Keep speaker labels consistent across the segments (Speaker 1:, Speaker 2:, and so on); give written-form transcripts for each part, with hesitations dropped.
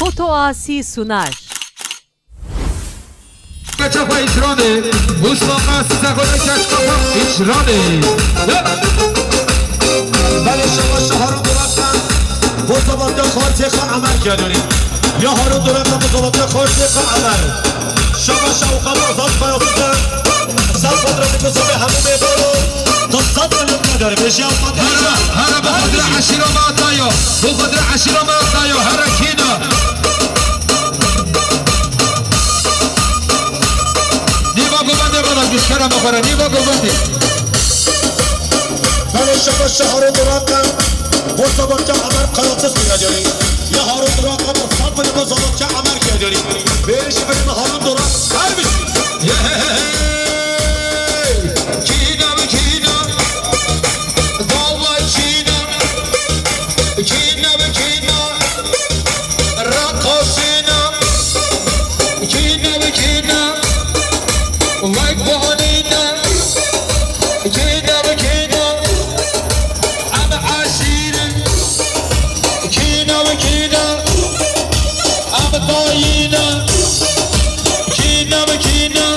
Speaker 1: Foto Asi sunar.
Speaker 2: Çapa icranı, Mustafa Sakona Kaçkapa icranı.
Speaker 3: بله شما شهارو درستن مطابقت خارجی خان عمل کردنی یا هارو درستن مطابقت خارجی خان عمل شما شوقت آزاد بیاستن سب قدرت بزرگ همه میبرو تا 100 میلیون نداره بشی آمد
Speaker 2: هر بخدر عشیرا ما دایو بخدر عشیرا ما دایو هر کینا نیما گوبنده بادا گشکرم بخوره نیما گوبنده
Speaker 3: بله شما شهارو درستن مطابقت عمل قیاسız میادنی یا هارو درستن مطابقت مطابقت عمل کردنی بشی بریم هارو درست هر بشی
Speaker 2: کینا به کینا داوای کینا کینا به کینا رقصینا کینا به کینا وای بانینا کینا به کینا ام عشیرن کینا به کینا ام دایینا کینا به کینا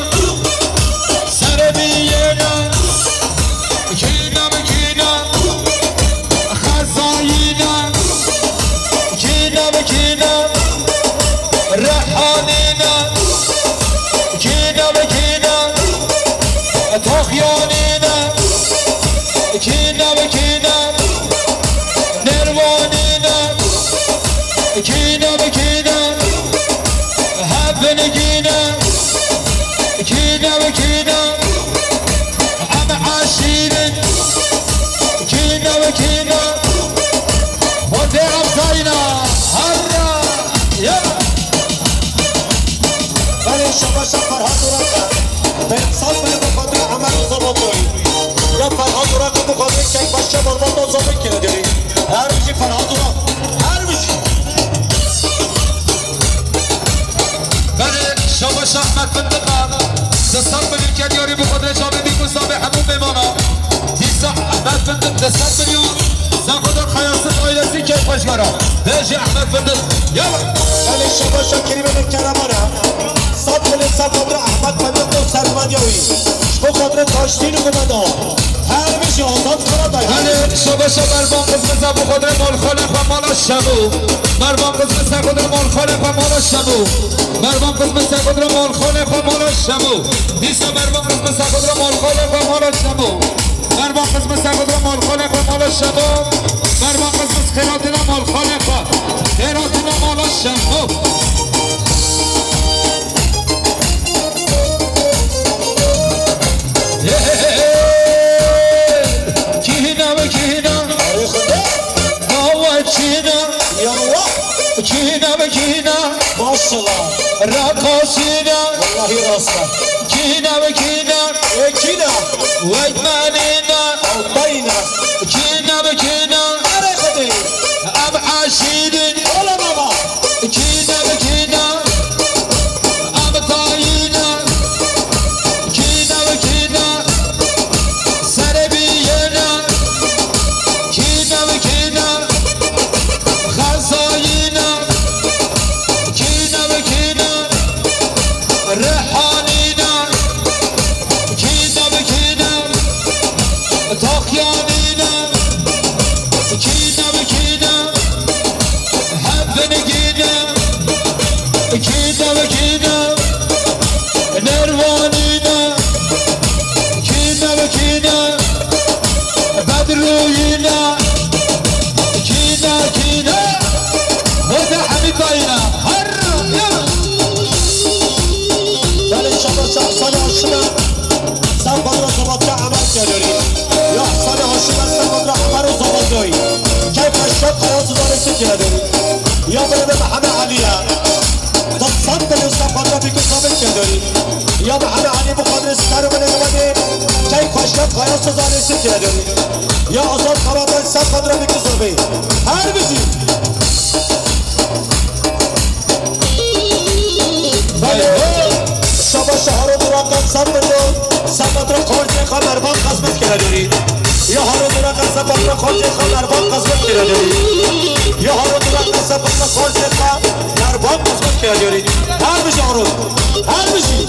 Speaker 2: سربینا کینا به کینا خزایینا کینا به کینا رحانینا کینا به کینا تخیانینا کینا به کینا نروانینا کینا به کینا هبنگینا کینا به کینا ام عشیرن کینا به کینا خود افزاینا هر یلا
Speaker 3: بله شما فرهاد درستن به انسان بله بخاطر عمل ضبط دارید یا فرهاد درستن بخاطر که بچه برباد ضبط کردنی هر بشی فرهاد درست هر بشی
Speaker 2: بله شما شخمت فندقا دستان بلیکن یاری بخدر جامعه بیگوزا به همون بمانا دیسا احمد فندق دستان بلیون زنخدار خیاست آیلسی که خوشگارا بجی احمد فندق یلا
Speaker 3: بله شما شکری به کرمانه صد بله صفادر احمد فندق و سرمانیاوی بخاطر تاشتین و گمدا هر بشی آزاد کنه دایی
Speaker 2: بله شما مربان قسم زبو خدر مال خالق و مالا شبو مربان قسم سقدر مال خالق و مالا شبو مربان قسم سقدر مال خالق و مالا شبو دیسا مربان قسم سقدر مال خالق و مالا شبو مربان قسم سقدر مال خالق و مالا شبو مربان قسم خیراتنا مال خالق و خیراتنا مالا شبو کینا و کینا نوا کینا
Speaker 3: یالله
Speaker 2: کینا و کینا
Speaker 3: ماشالله
Speaker 2: رقاصینا
Speaker 3: والله راسته
Speaker 2: کینا و کینا
Speaker 3: اکینا
Speaker 2: وجمانینا
Speaker 3: البینا
Speaker 2: کینا و کینا
Speaker 3: اره خدی
Speaker 2: ام عشیرین
Speaker 3: اولا بابا
Speaker 2: کینا و کینا ام تایینا کینا و کینا سربینا کینا و کینا خزایینا کینا و کینا رحانینا کینا و کینا تاخیانینا کینا و کینا هبنگینا کینا و کینا نروانینا کینا و کینا بدروینا کینا کینا خود حمید داینا هر یلا
Speaker 3: بله شما شخصان هاشمه صفادر ضبط عمل کردنی یا احسان هاشمه صفادر عمل و ضبط دایی که کشت قیاس دارسی کردنی یا بله به محمد علیه تا 100 میلیون صفادر بیگو ثابت کردنی یا محمد علی بخاطر سر بله نمده که کشت قیاس دارسی کردنی یا آزاد قرابل صفادر بیگو ثابت هر بزی بله شما شهر دوران 100 میلیون صفادر خارجی خان مربان قسمت کردنی یا هارو دوران صفادر خارجی خان مربان قسمت کردنی یا هارو دوران صفادر خارجی خان هم قسمت کردی هر بشی آروم هر بشی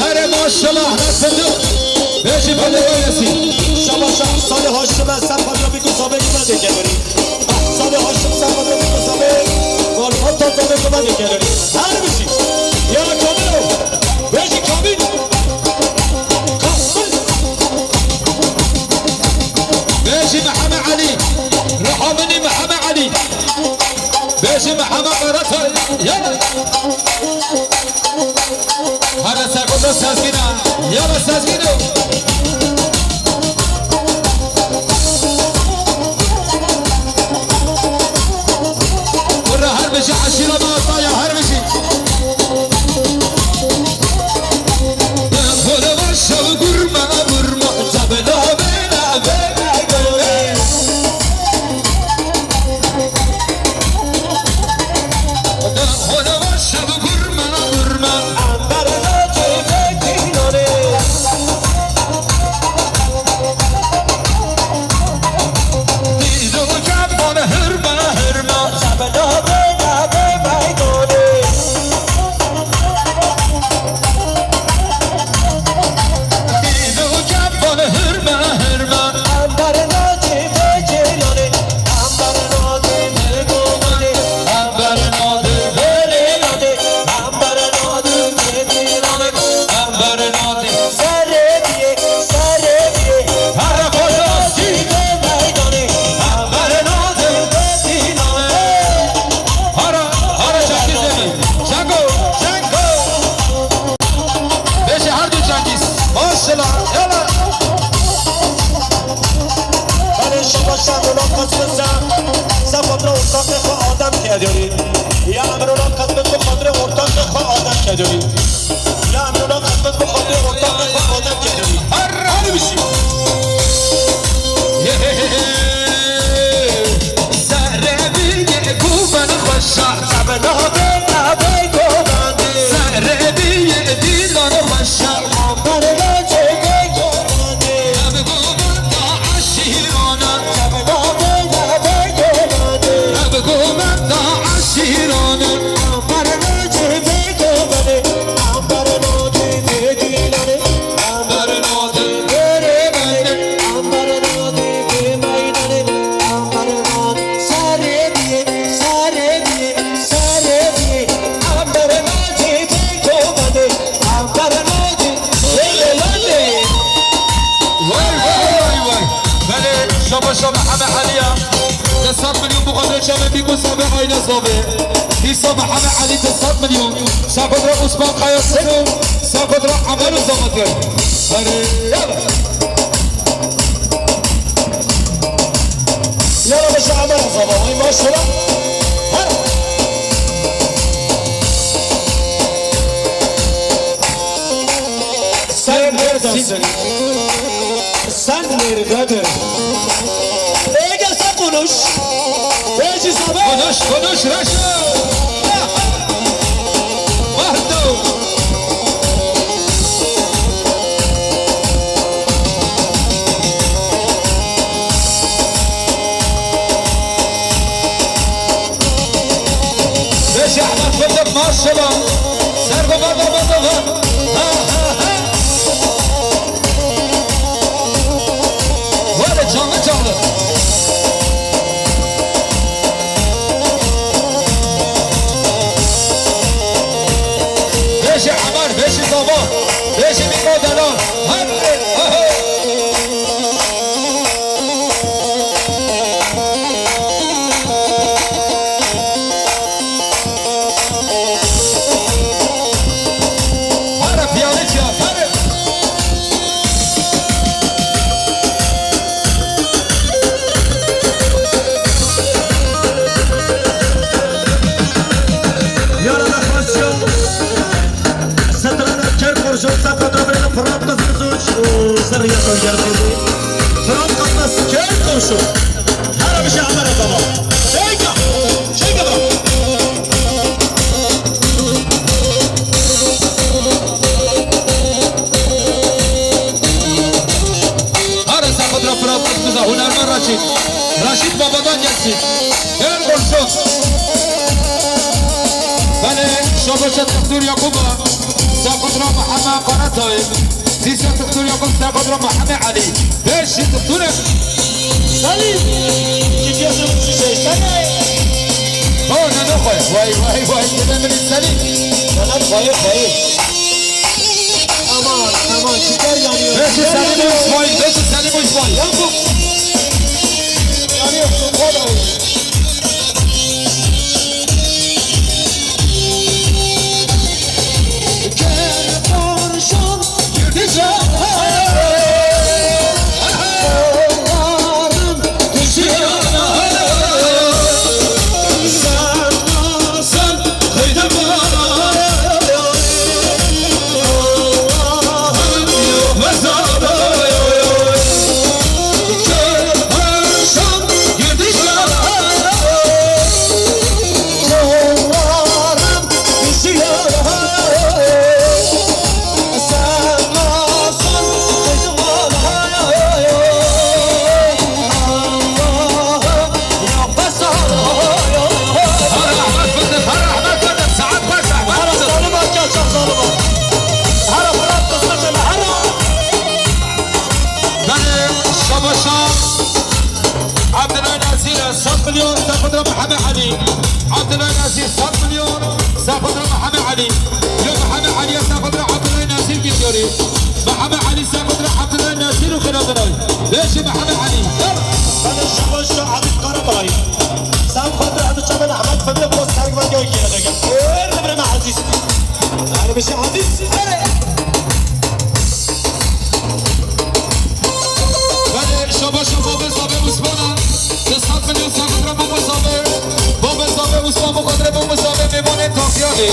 Speaker 2: هره ماشالله نسندو بشی بده بایسی
Speaker 3: شباشا سال هاشم از سر پاجا بیکو سابه کمده کردی سال هاشم سر پاجا بیکو سابه گلفان تا سابه کمده کردی هر بشی یالا کامل بشی کامل
Speaker 2: باشي محمد علي روحوا مني محمد علي باشي محمد قرطة يلا هذا ساكن ساسكنا يلا ساسكنا ورا هربشي عشيرة ما طايا هربشي خذ برشا وقرمة قرمة زبنا بينا بينا
Speaker 3: یا امرونا قسمت به خاطر ارتاق خواه آدم کدوی یا امرونا قسمت به خاطر ارتاق خواه آدم کدوی هر بشی
Speaker 2: سهره بیگه کوبن خوشا
Speaker 3: تبنا به گوبنده
Speaker 2: سهره بیگه دیلان خوشا
Speaker 3: آمبرنا چه گوبنده
Speaker 2: بگو من دا عشیرانا
Speaker 3: تبنا به گوبنده
Speaker 2: بگو من دا عشیرانا
Speaker 3: آمبرنا چه گوبنده آمبرنا چه دیلانه
Speaker 2: آمبرنا دل
Speaker 3: بره بره آمبرنا به میدانه آمبرنا سره بیه آمبرنا چه گوبنده آمبرنا چه دیلانه
Speaker 2: وای بله شما همه حالیا 100 میلیون بخاطر شما بیگو سابه آینه زابه دیسا محمد علی 100 میلیون ساکت را عثمان خیاسنو ساکت را عمل و زامت کرد بله
Speaker 3: یالا بشه عمل زبا وای ماشاءالله sen neredesin? Sen nerededir? Gelse konuş. Peki sabah.
Speaker 2: konuş Raşo Mahdo Beşi Ahmet Fındık maşallah Sergo baba Böyle canlı بشی عمر بشی زابا بشی میقادلان هر پیاله چیا
Speaker 3: Жовта подобрена фронтка зрозуч зар'ятом ярдиди фронтка нас кердошу харабиш амара баба чейга баба
Speaker 2: هر سفت را فراموش رشید رشید بابادان گلسید هر برشون بله شاباش دکتور یعقوب ساقط را محمد قناتای دیسا دکتور یعقوب ساقط را محمد علی بهش دکتور
Speaker 3: سلیم کیفیت موسیقی سلیم
Speaker 2: نه نخواه وای دیدم من سلیم
Speaker 3: نه خواهی امان شکر یعنی
Speaker 2: بهش سلیم و اسماعیل بهش سلیم و اسماعیل
Speaker 3: یعنی خدا
Speaker 2: محمد علي ساقط راح عبد الله الناصر وخيرات ليش محمد علي؟
Speaker 3: انا الشباب عبد الكرم سام خاطر هذا الشباب احمد فضل بوست حق ما جاي كده دقيقه انا ما عزيز انا مش عزيز
Speaker 2: بله شباب بابا زابه عثمان 300 میلیون ساقط را بابا زابه عثمان بخاطر بابا زابه میمونه تاکیالی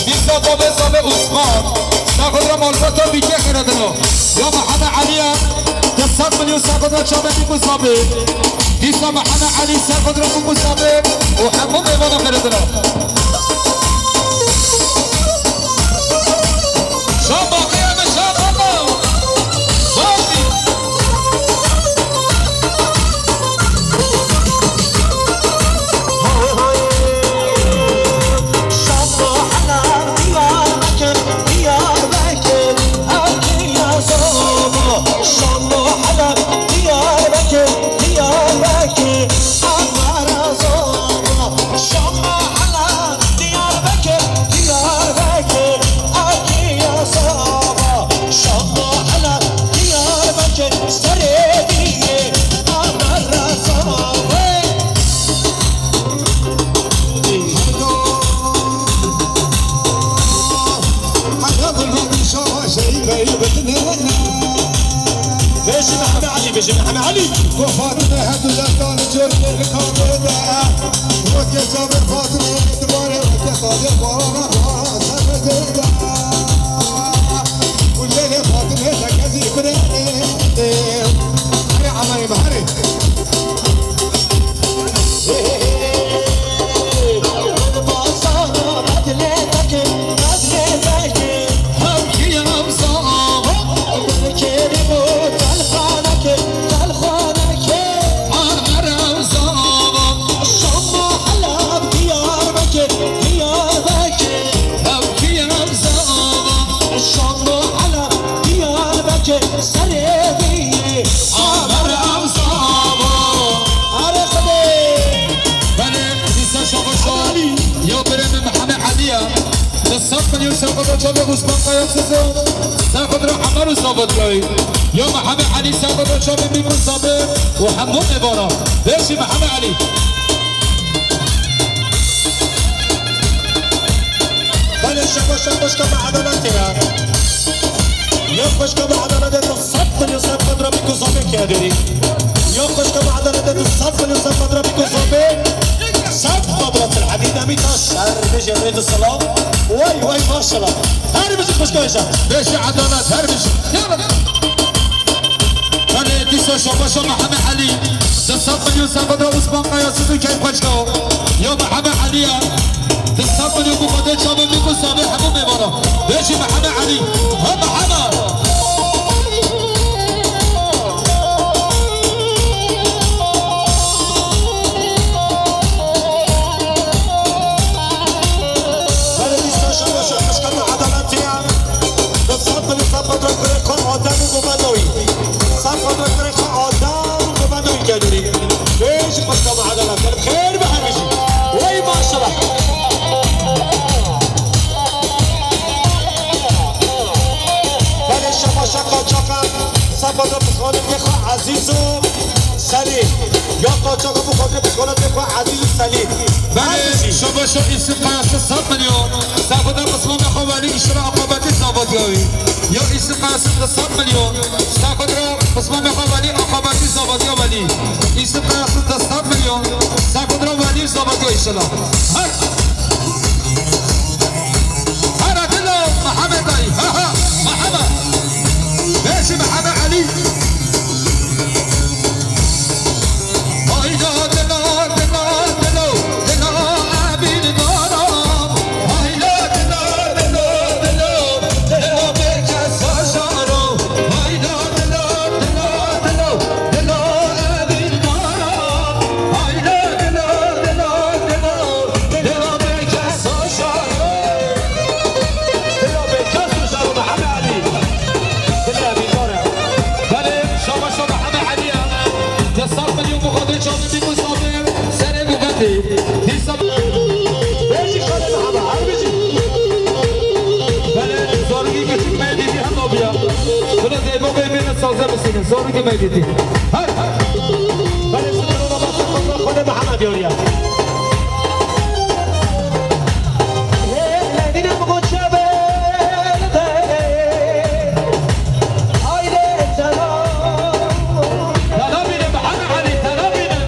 Speaker 2: دیسا بابا زابه عثمان ساقط را مالزات تا بیکه خیراتنو یا محمد علی 300 میلیون ساقط را چابه بابا زابه دیسا محمد علی ساقط را بابا زابه و همون میمونه خیراتنو شام باقی همه شام باقی
Speaker 3: بيجي محمد علي
Speaker 1: وفاطمه هدو لطان جرم الكاميرا وجه جابر فاطمه تبارك وجه صادق وانا سمدنا والليله فاطمه تكزي بريء هري عمري بهري
Speaker 2: ساقط را حمر و ثابت روی یا محمد علی ساقط را شابه بیمون ثابت و همون عبارا بشی محمد علی
Speaker 3: بله شباش که معدناتی یا خوش که معدناتی تو 100 میلیون ساقط را بیکو ثابت که داری یا خوش که معدناتی تو 100 میلیون ساقط را بیکو ثابت 100 قدرة الحديد أميتها شر بيجي يريد السلام واي ما شاء الله هاري بيجي خوش كويسة
Speaker 2: بيجي عدالات هاري بيجي يلا أنا ديسا شباشا محمد علي 300 مليون ساقط را عثمان قياسي كيف خوشكو يا محمد علي 300 مليون مقدر شابه بيكو سابق همون مبارا بيجي محمد علي هم محمد
Speaker 3: قدرت طريق آدم وبنو الجدري ليش قصة مع هذا الأفضل خير بهمشي وي ما شاء الله بل شما قاچاقم سبادا بخانم بخوا عزیز و سلیم یا قاچاقم بخاطر بخانم بخوا عزیز و سلیم
Speaker 2: بله شما شو ایسی قیاس 100 میلیون سبادا قسمان بخوا ولی ایشتر عقابتی زابادیاوی یا ایسی قیاس 100 میلیون سبادا قسمان بخوا ولی عقابتی زابادیا ولی ایسی قیاس 100 میلیون سبادا ولی زابادیا ایشتر هر دلو محمد ای محمد ماشي محمد علي هايلا دلا دلا دلا دلا عبيد نارام هايلا دلا دلا دلا دلا بكاس شارو هايلا دلا دلا دلا دلا عبيد نارام هايلا دلا دلا دلا دلا بكاس شارو
Speaker 3: دلا بكاس شارو محمد علي دلا بيطارع
Speaker 2: بله شما شما همه علیه تصاب میلیون مقابل چامی بی مسافر سر بوگتی حساب
Speaker 3: بيجي خالد محمد هر بيجي
Speaker 2: بله زارگی که چون میدیدی هم نبیا بله دیبا ببینه سازه بسینه زارگی میدیدی هر
Speaker 3: بل سنرو بابا خالد محمد يوريا
Speaker 2: تلابینه محمد علی تلابینه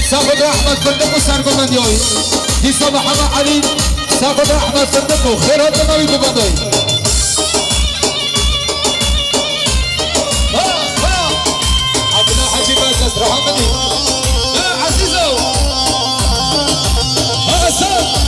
Speaker 2: ساخد احمد فندق و سرگمندیایی دیسا محمد علی ساخد احمد فندق و خیرات نوی بگندایی عبدالله حجی بازدست رحمدی عزیزو حسن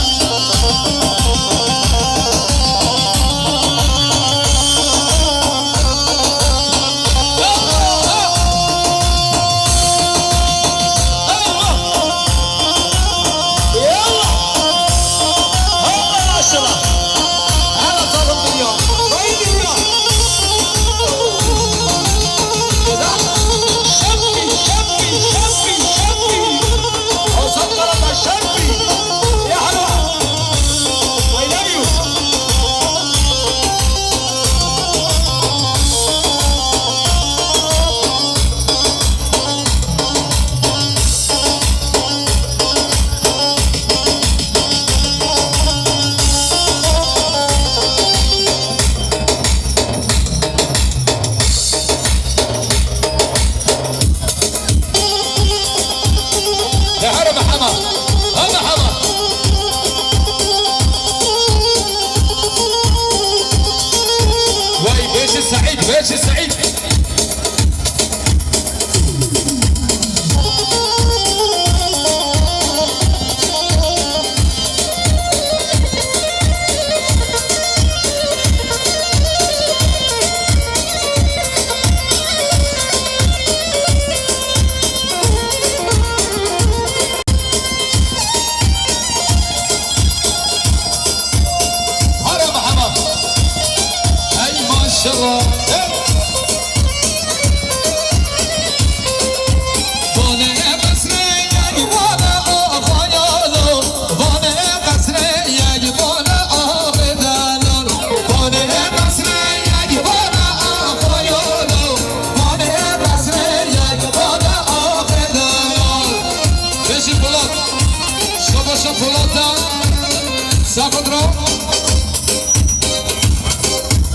Speaker 2: ساقدرا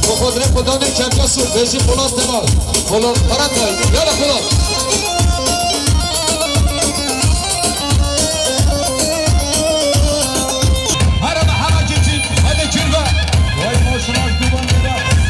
Speaker 2: بخودره خدانه کنجا سو بیشی پولاس دمال پولاس پرد نای یالا پولاس هر محمد جیجی هده جلوه وای موشناش دوبان بده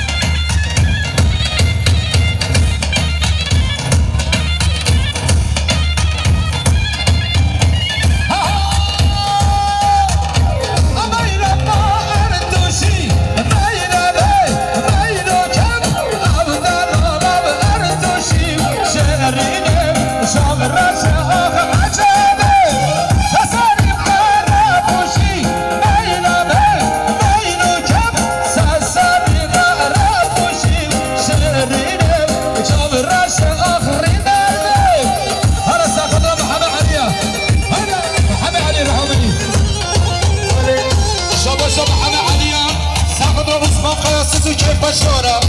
Speaker 2: بشارة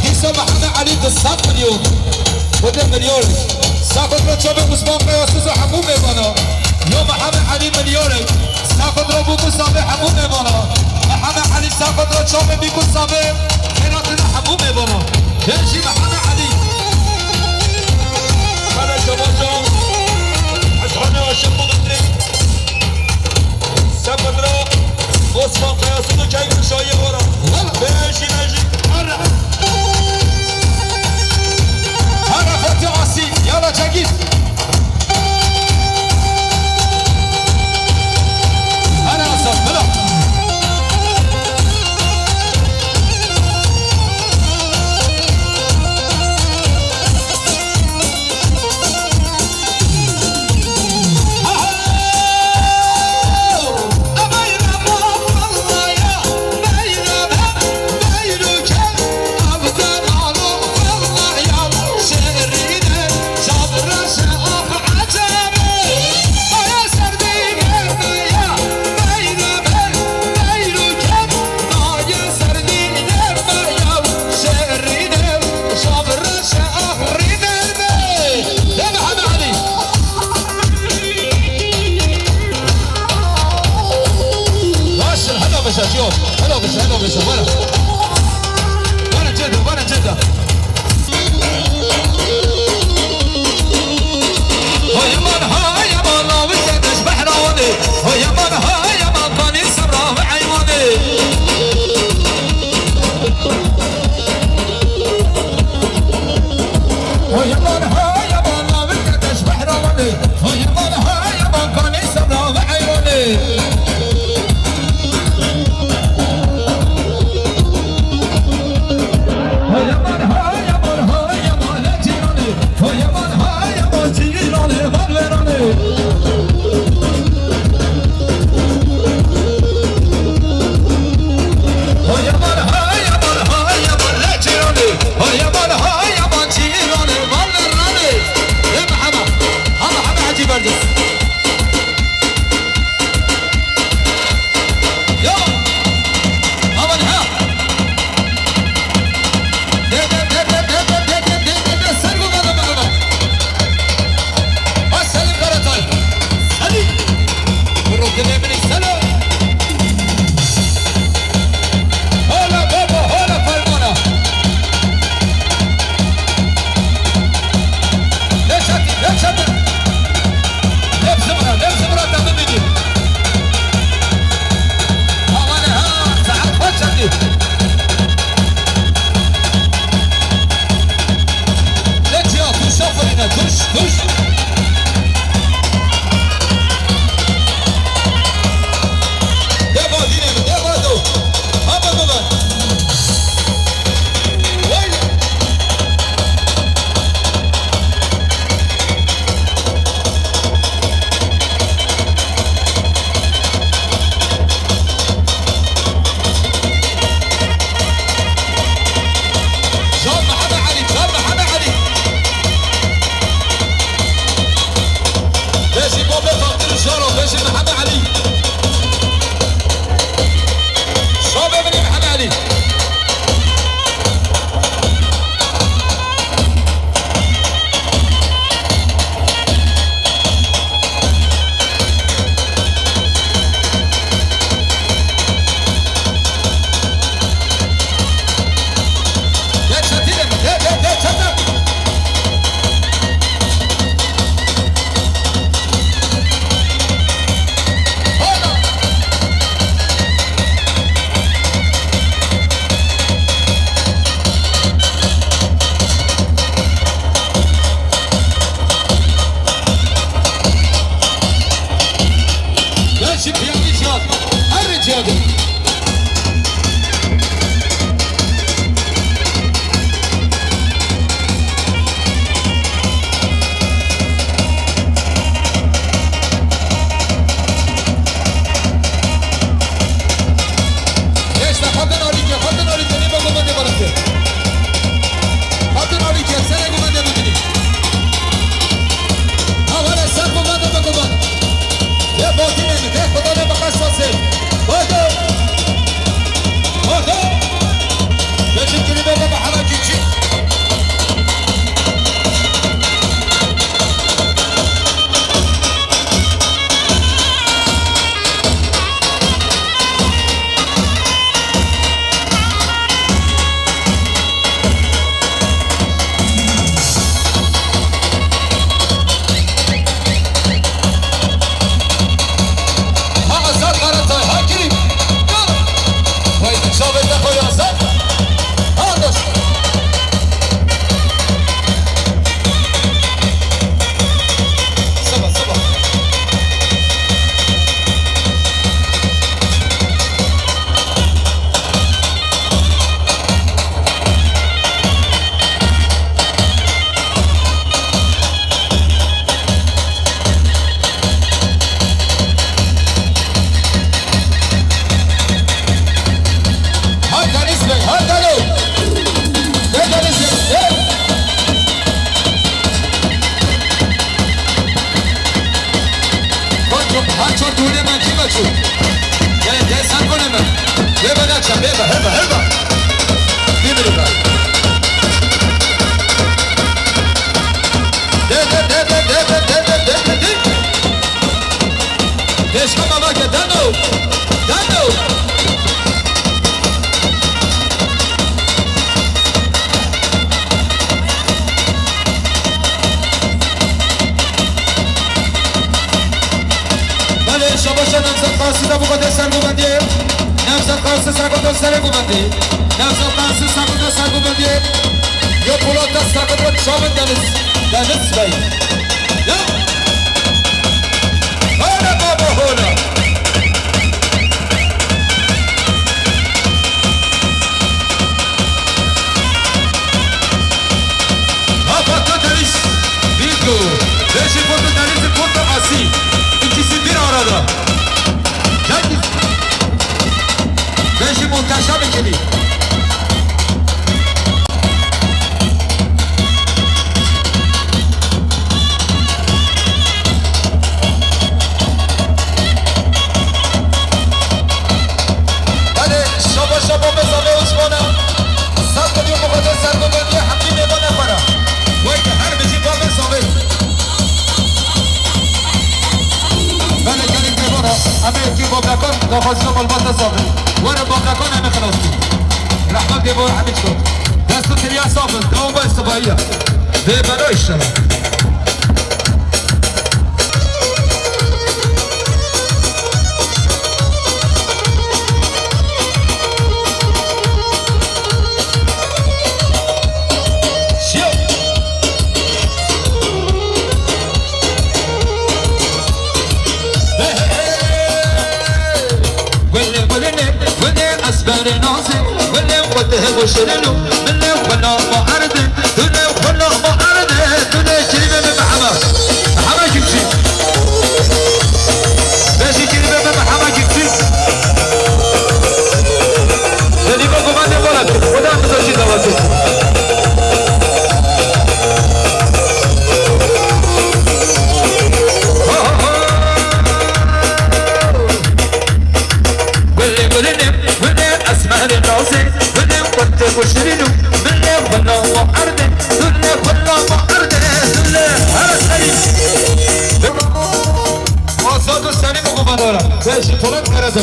Speaker 2: هيسا محمد علي دستان مليون وده مليون ساقط رو چوبه عثمان قیاسوس حموم میمانا یا محمد علی مليون ساقط رو بو مسابه حموم میمانا محمد علي ساقط رو چوبه بی مسابه خیراتنا حموم میمانا هرشی محمد علي خاله شما جان از خانه عاشق مقدری ساقط رو عثمان قیاسوس که این شایی بارا بهشی هرا آسی یالا جنگیز هرا آسان بلا هلا بشا وانا جدا هيا من لا وجدش بحراوني هيا من طاني سمرا وعيوني هيا من لا وجدش بحراوني هيا من طاني سمرا وعيوني هبه بيبري بقى ليش هم معك دانو بله شباشا نمزد قاسی دا بگوده سرگو بندیه نمزد قاسی سرگو دا سرگو بندیه نمزد قاسی سرگو دا سرگو بندیه یا پولاد دا سرگو دا شامل دنس بایی یا هولا بابا هولا هفتا دنس بینگو beşi foto denizi foto asi ikisi bir arada geldi beşi muhteşem ikili hadi şaba mezame Osman'a sat ediyor bu kadar sargı bölge hamdi meydanı para vay ki her bizi bu mezame بله كريم كبارا أما يكي بابلكان داخل مالبات صافي وانا بابلكان همه خلاصي رحمة ديبور حميد شكر دستو تريا صافي دوم با استباهية ده بنا اشترا أسبار ناصر ولا وده وشللو منا ولا معرض دنا ولا معرض دنا كلمة بمحمد محمد جبتي ماشي كلمة بمحمد جبتي اللي بقوا ما نقولك ولا مزوجي دواتي أسمع الناصر ولا قد وشرلو من ولا معرض دنا ولا معرض دنا هرسلي آزاد و سلیم و قمدارا بهش طولت کرده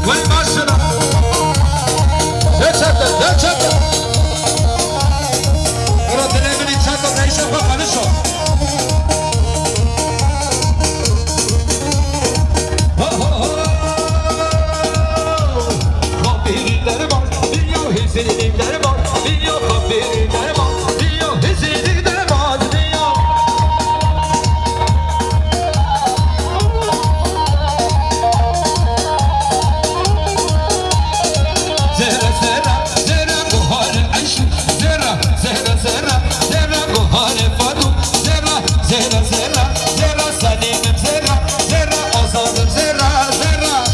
Speaker 2: ولی ماشنا ده چند برا دلیمونی چند نیشم با خلشو Hizirlikler var, dünya habirler var, dünya hizirlikler var, dünya. Zehra zehra, zehra bu hale aşk, zehra zehra zehra, zehra bu hale fadu, zehra zehra zehra, zehra salimim zehra, zehra azadım zehra zehra.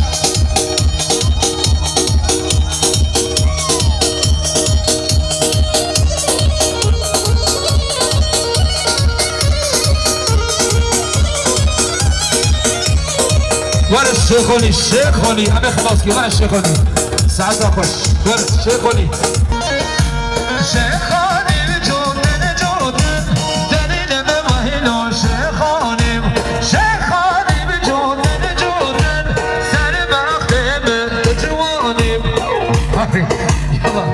Speaker 2: ورا الشيخوني همه خلاص كي ورا الشيخوني سعد خوش ورا الشيخوني جودن دليل بمهلو شيخوني جودن سر بختم جواني هافي يلا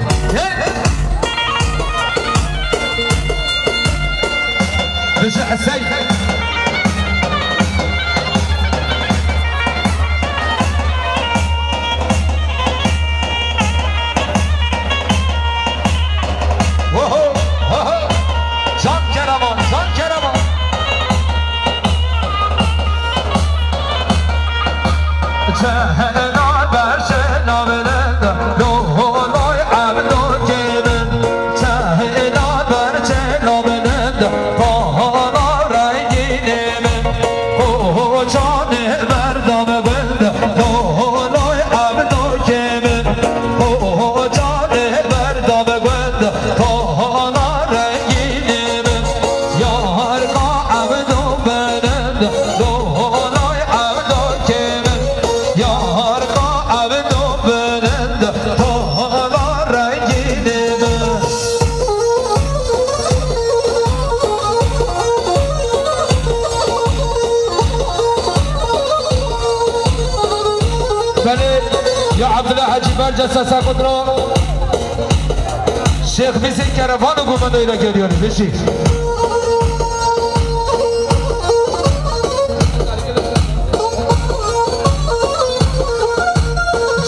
Speaker 2: بجح السيد
Speaker 4: Yar ka
Speaker 2: خليل يا عبد الله حجي برجس ساقدرا شيخ بيسي كرفان وقومنا إلى كريوني بشي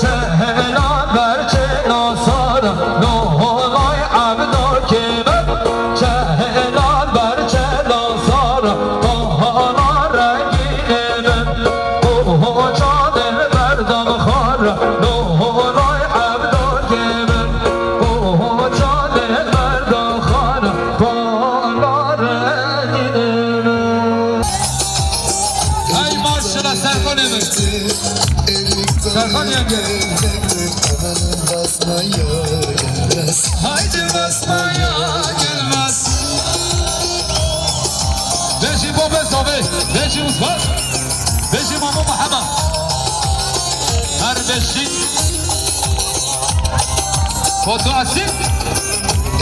Speaker 2: شهلا برچه ناصارا نوهای عبدا کبر شهلا برچه ناصارا بهانا رنگینه اوه جان بردم خارا نوهای عبدا کبر اوه جان بردم خارا بالا رنگینه ای ماشالله سرخانه سرخانه haydi basmaya gelmez. Beşi Bobe Sobe, beşi Uzman, beşi Mamu Muhammed. Her beşi Foto Asim.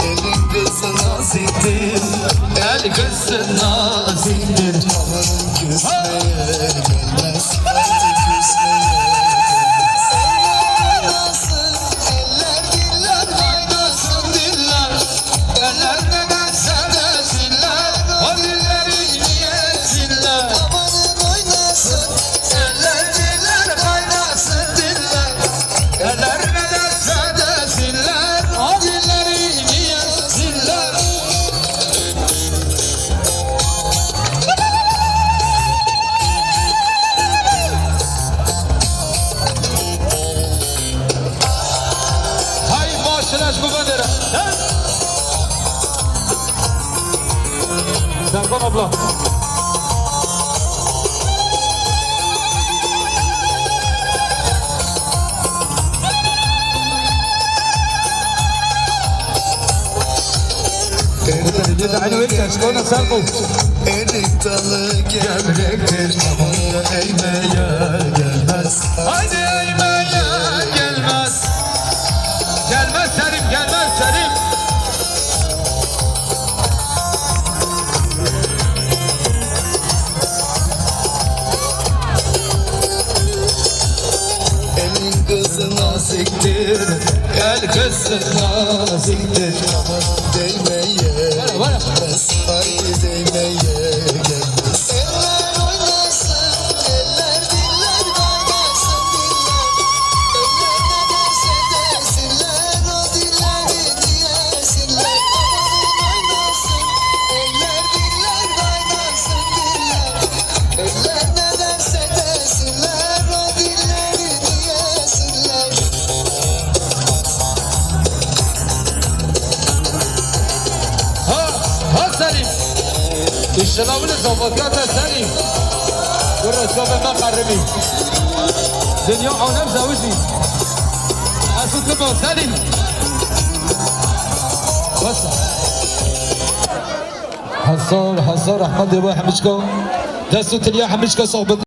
Speaker 4: Elin kızı naziktir,
Speaker 2: El kızı naziktir.
Speaker 4: amanın küsmeye gelmez, haydi küsmeye
Speaker 2: Serkan abla.
Speaker 4: erik dalı gevrektir, amanı eğmeye gelmez.
Speaker 2: Haydi eğmeye gelmez. Gelmez Selim, gelmez Selim.
Speaker 4: Elin kızı naziktir,
Speaker 2: El kızı naziktir.
Speaker 4: amanı değmeye gelmez, haydi değmeye gelmez. Eller oynasın, eller diller kaynasın diller. Eller ne derse desinler, o dilleri diyesinler. Amanın oynasın, eller diller kaynasın diller. Eller ne derse desinler, o dilleri diyesinler.
Speaker 2: Ha Selim. İşlemini zafatiyat Selim. Burası ben karremi. Dünya alem zavuşi. Asıl kıma Selim. Basa. حصار أحمد أبو حمشكو دستو تليا حمشكو صحبت